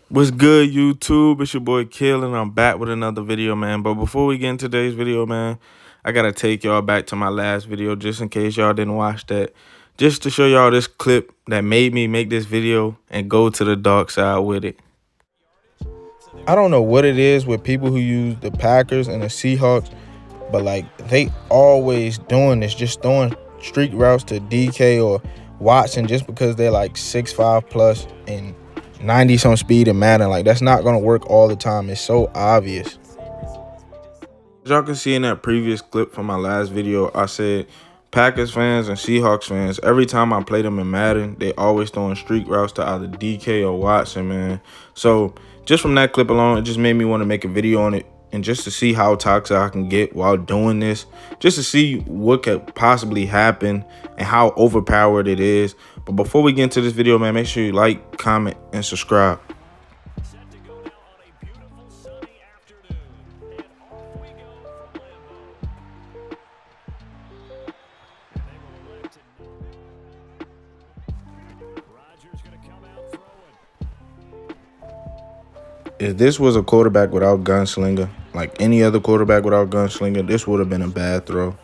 What's good, YouTube? It's your boy Kill, and I'm back with another video, man. But before we get into today's video, man, I gotta take y'all back to my last video just in case y'all didn't watch that. Just to show y'all this clip that made me make this video and go to the dark side with it. I don't know what it is with people who use the Packers and the Seahawks, but like they always doing this, just throwing streak routes to DK or Watson just because they're like 6'5 plus and 90 some speed in Madden. Like, that's not gonna work all the time. It's so obvious. As y'all can see in that previous clip from my last video, I said Packers fans and Seahawks fans, every time I play them in Madden, they always throwing streak routes to either DK or Watson, man. So just from that clip alone, it just made me want to make a video on it, and just to see how toxic I can get while doing this, just to see what could possibly happen and how overpowered it is. But before we get into this video, man, make sure you like, comment, and subscribe. If this was a quarterback without gunslinger, like any other quarterback without gunslinger, this would have been a bad throw.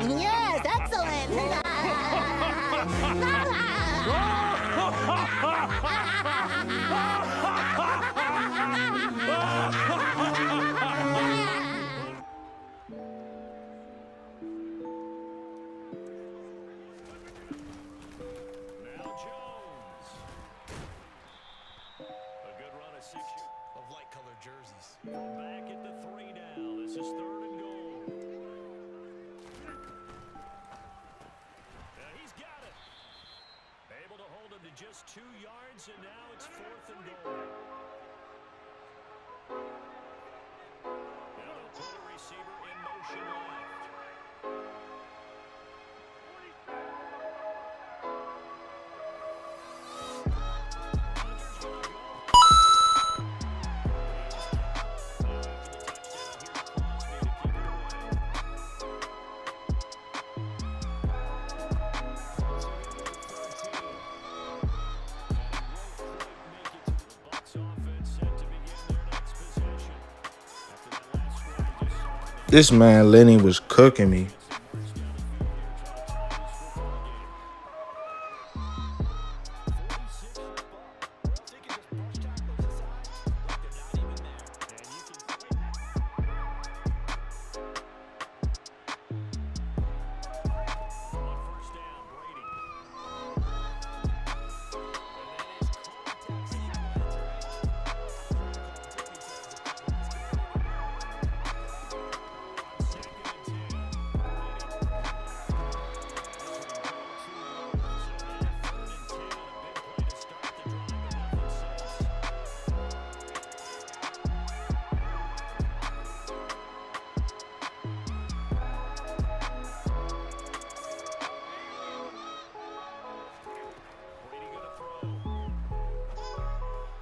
Yes, excellent. Of light-colored jerseys. Back at the 3 now. This is 3rd and goal. He's got it. Able to hold him to just 2 yards, and now it's 4th and goal. Now they'll put a receiver in motion left. This man Lenny was cooking me.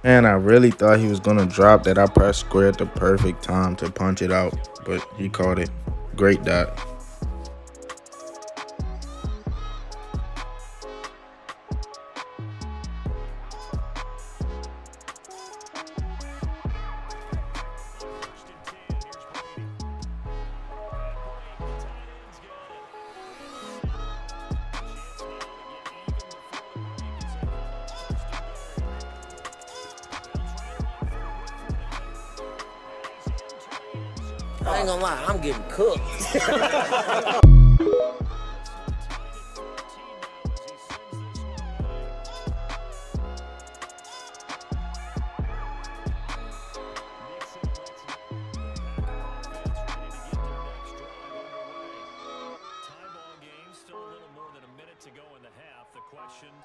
Man, I really thought he was going to drop that. I pressed square at the perfect time to punch it out, but he caught it. Great dot. I ain't gonna lie, I'm getting cooked.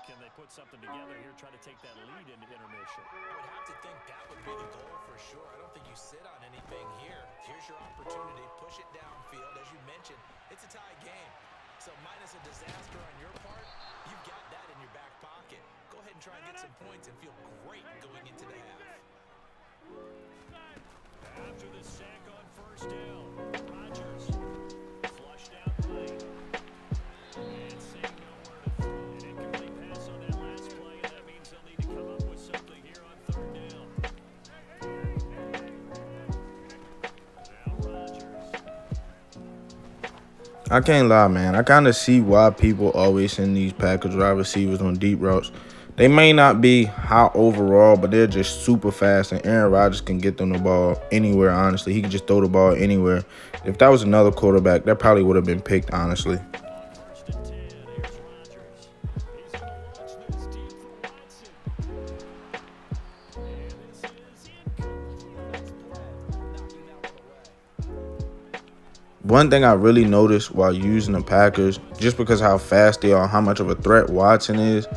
Can they put something together here, try to take that lead into intermission? I would have to think that would be the goal for sure. I don't think you sit on anything here. Here's your opportunity. Push it downfield. As you mentioned, it's a tie game. So minus a disaster on your part, you've got that in your back pocket. Go ahead and try and get some points and feel great going into the half. After the sack on 1st down, Rodgers flushed out right. And seeing nowhere to throw. An incomplete pass on that last play, and that means they'll need to come up with something here on 3rd down. Now Rodgers. I can't lie, man. I kind of see why people always send these Packers wide receivers on deep routes. They may not be high overall, but they're just super fast, and Aaron Rodgers can get them the ball anywhere, honestly. He can just throw the ball anywhere. If that was another quarterback, that probably would have been picked, honestly. One thing I really noticed while using the Packers, just because how fast they are, how much of a threat Watson is,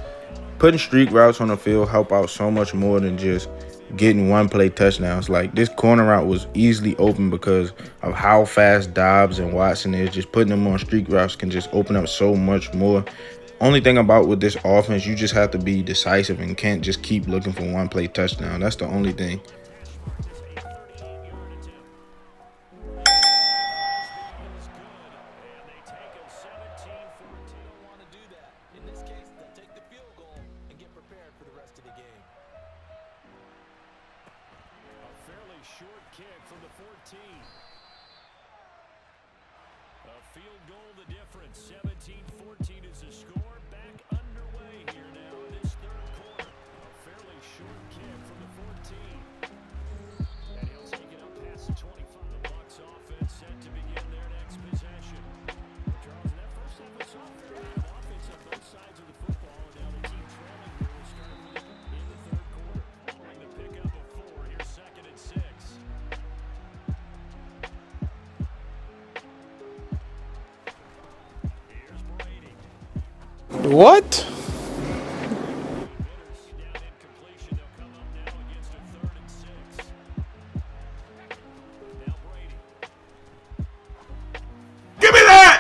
putting streak routes on the field help out so much more than just getting one-play touchdowns. Like, this corner route was easily open because of how fast Dobbs and Watson is. Just putting them on streak routes can just open up so much more. Only thing about with this offense, you just have to be decisive and can't just keep looking for one-play touchdown. That's the only thing. field goal the difference. 17-14 is the score. Back underway here now in this third quarter. A fairly short kick from the 14. And he'll take it up past the 25. The Bucs offense set to begin their next possession. Charles, in that first half, we saw a fair amount of offense on both sides of the football. And now the team trailing here will start in the third quarter. Following the pickup of 4, here's 2nd and 6. Here's Brady. What? Hitters down incompletion. They'll come up now against a 3rd and 6. Now Brady. Give me that!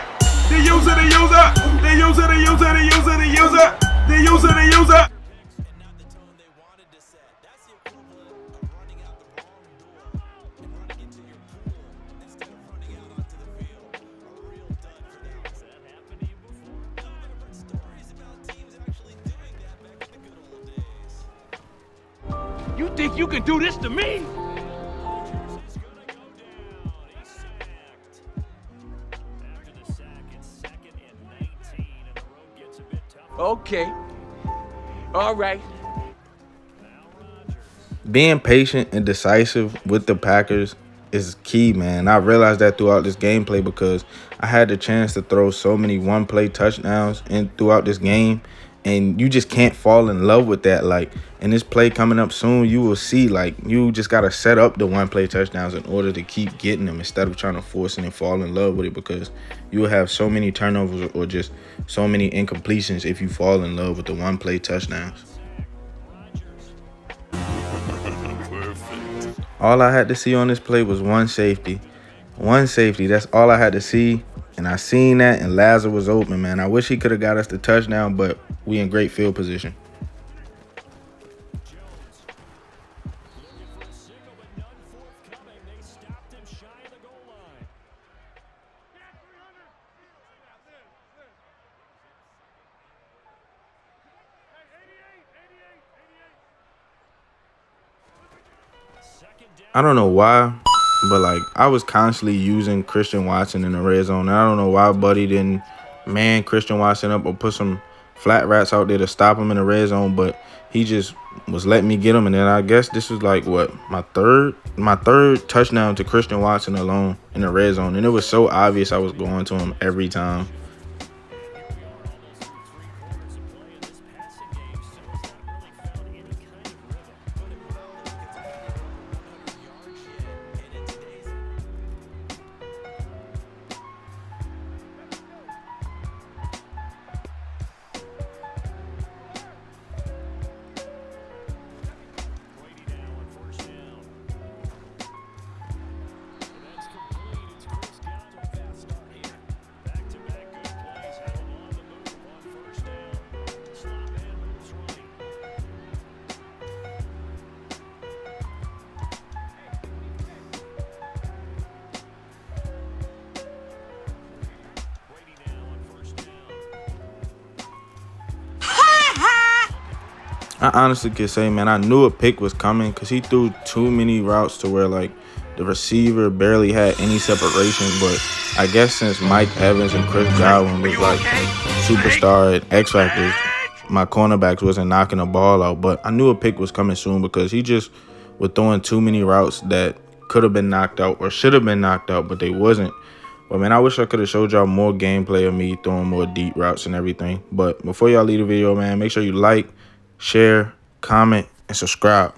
They use it, they use it! They use it, they use it, they use it, they use it! They use it, they use it! And not the tone they wanted to set. That's the equivalent of running out the wrong door and running into your pool instead of running out onto the field. A real dud for them. Has that happened to you before? No, but I've heard stories about teams actually doing that back in the good old days. You think you can do this to me? Rodgers is going to go down. He's sacked. After the sack, it's 2nd and 19, and the road gets a bit tougher. Okay. All right. Now Rodgers. Being patient and decisive with the Packers is key, man. I realized that throughout this gameplay because I had the chance to throw so many one-play touchdowns in throughout this game, and you just can't fall in love with that. Like, in this play coming up soon, you will see, like, you just got to set up the one-play touchdowns in order to keep getting them instead of trying to force it and fall in love with it, because you will have so many turnovers or just so many incompletions if you fall in love with the one-play touchdowns. All I had to see on this play was one safety. One safety. That's all I had to see. And I seen that, and Lazar was open, man. I wish he could have got us the touchdown, but we in great field position. Jones looking for a signal, but none forthcoming. They stopped him shy of the goal line. Second down. I don't know why, but, like, I was constantly using Christian Watson in the red zone. And I don't know why Buddy didn't man Christian Watson up or put some flat rats out there to stop him in the red zone, but he just was letting me get him. And then I guess this was like what, my third touchdown to Christian Watson alone in the red zone, and it was so obvious I was going to him every time. I honestly could say, man, I knew a pick was coming because he threw too many routes to where, like, the receiver barely had any separation. But I guess since Mike Evans and Chris Godwin was, like, superstar and X Factors, my cornerbacks wasn't knocking the ball out. But I knew a pick was coming soon because he just was throwing too many routes that could have been knocked out or should have been knocked out, but they wasn't. But, man, I wish I could have showed y'all more gameplay of me throwing more deep routes and everything. But before y'all leave the video, man, make sure you like, share, comment, and subscribe.